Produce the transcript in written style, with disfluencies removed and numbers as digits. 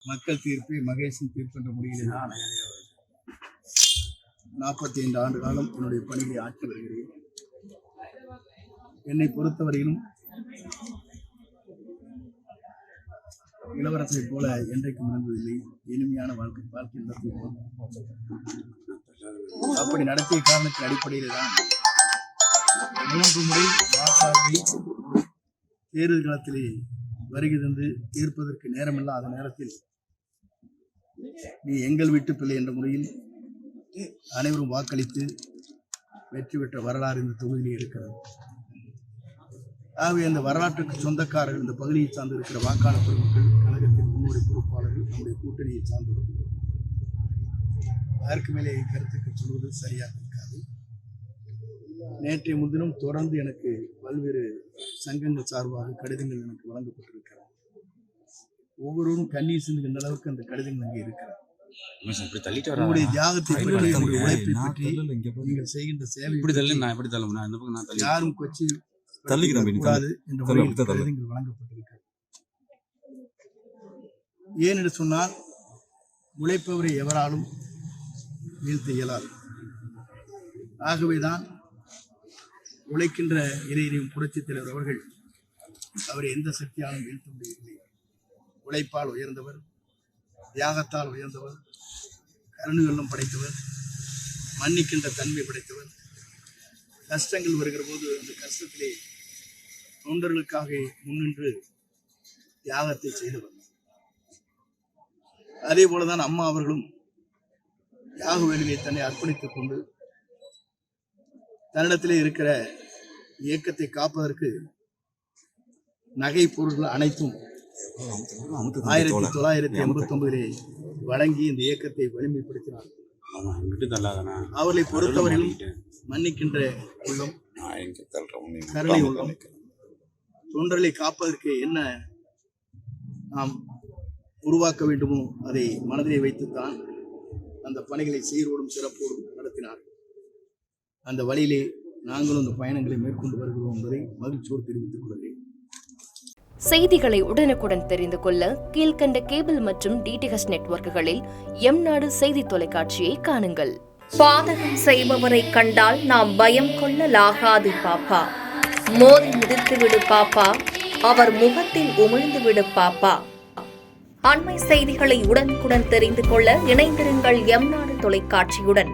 மக்கள் தீர்ப்பை மகேசன் தீர்ப்பு என்ற முறையில் 45 ஆண்டு காலம் என்னுடைய பணியை ஆற்றி வருகிறேன். என்னை பொறுத்தவரையிலும் இளவரசரை போல என்றைக்கும் இருந்ததில்லை. இனிமையான வாழ்க்கை நடத்தினோம். அப்படி நடத்திய காரணத்தின் அடிப்படையில் தான் 3 முறை வாக்காளரை தேர்தல் களத்திலே வருகை தந்து தீர்ப்பதற்கு நேரமில்லாத நேரத்தில் நீ எங்கள் வீட்டு பிள்ளை என்ற முறையில் அனைவரும் வாக்களித்து வெற்றி பெற்ற வரலாறு இந்த தொகுதியிலே இருக்கிறது. ஆகவே அந்த வரலாற்றுக்கு சொந்தக்காரர்கள் இந்த பகுதியை சார்ந்து இருக்கிற வாக்காளர் பெருமக்கள், கழகத்தின் முன்னோடி பொறுப்பாளர்கள், நம்முடைய கூட்டணியை சார்ந்தவர்கள். அதற்கு மேலே கருத்துக்கள் சொல்வது சரியாக இருக்காது. நேற்றைய முன்தினம் தொடர்ந்து எனக்கு பல்வேறு சங்கங்கள் சார்பாக கடிதங்கள் எனக்கு வழங்கப்பட்டிருக்கிறது. ஒவ்வொருவரும் கண்ணீர் சிந்துகின்ற அளவுக்கு அந்த கடிதங்கள் அங்கே இருக்கிறது. உங்களுடைய தியாகத்தை பற்றி, உங்களுடைய உழைப்பை பற்றி, நீங்கள் செய்கின்ற சேவை யாரும் கொச்சி கூடாது என்ற முறையில் கடிதங்கள் வழங்கப்பட்டிருக்கிறது. ஏன் என்று சொன்னால், உழைப்பவரை எவராலும் வீழ்த்த இயலாது. ஆகவேதான் உழைக்கின்ற இளைஞரின் புரட்சித் தலைவர் அவர்கள் அவரை எந்த சக்தியாலும் வீழ்த்த முடியவில்லை. உழைப்பால் உயர்ந்தவர், தியாகத்தால் உயர்ந்தவர், கருணை வெள்ளம் படைத்தவர், மன்னிக்கின்ற தன்மை படைத்தவர். கஷ்டங்கள் வருகிற போது அந்த கஷ்டத்திலே தொண்டர்களுக்காக முன்னின்று தியாகத்தை செய்தவர். அதே போலதான் அம்மா அவர்களும் தியாக வேலையை தன்னை அர்ப்பணித்துக் கொண்டு தன்னிடத்திலே இருக்கிற இயக்கத்தை காப்பதற்கு நகை பொருட்கள் அனைத்தும் 1989 வழங்கி இந்த இயக்கத்தை வலிமைப்படுத்தினார். அவர்களை பொறுத்தவரையிலும் மன்னிக்கின்ற உள்ளம், கருணை உள்ளம், தொண்டர்களை காப்பதற்கு என்ன நாம் உருவாக்க வேண்டுமோ அதை மனதிலே வைத்துத்தான் அந்த பணிகளை சீரோடும் சிறப்போடும் நடத்தினார். அந்த வழியிலே நாங்களும் அந்த பயணங்களை மேற்கொண்டு வருகிறோம் என்பதை மகிழ்ச்சியோடு தெரிவித்துக் கொள்கிறேன். செய்திகளை உடனுக்குடன் தெரிந்து கொள்ள கீழ்கண்ட கேபிள் மற்றும் டிடிஹெச் நெட்வொர்க்குகளில் எம்நாடு செய்தி தொலைக்காட்சியை காணுங்கள். பாதகம் செய்பவரை கண்டால் நாம் பயம் கொள்ளலாகாது பாப்பா. மோதி மிதித்து விடு பாப்பா, அவர் முகத்தில் உமிழ்ந்து விடு பாப்பா. அண்மை செய்திகளை உடனுக்குடன் தெரிந்து கொள்ள இணைந்திருங்கள் எம்நாடு தொலைக்காட்சியுடன்.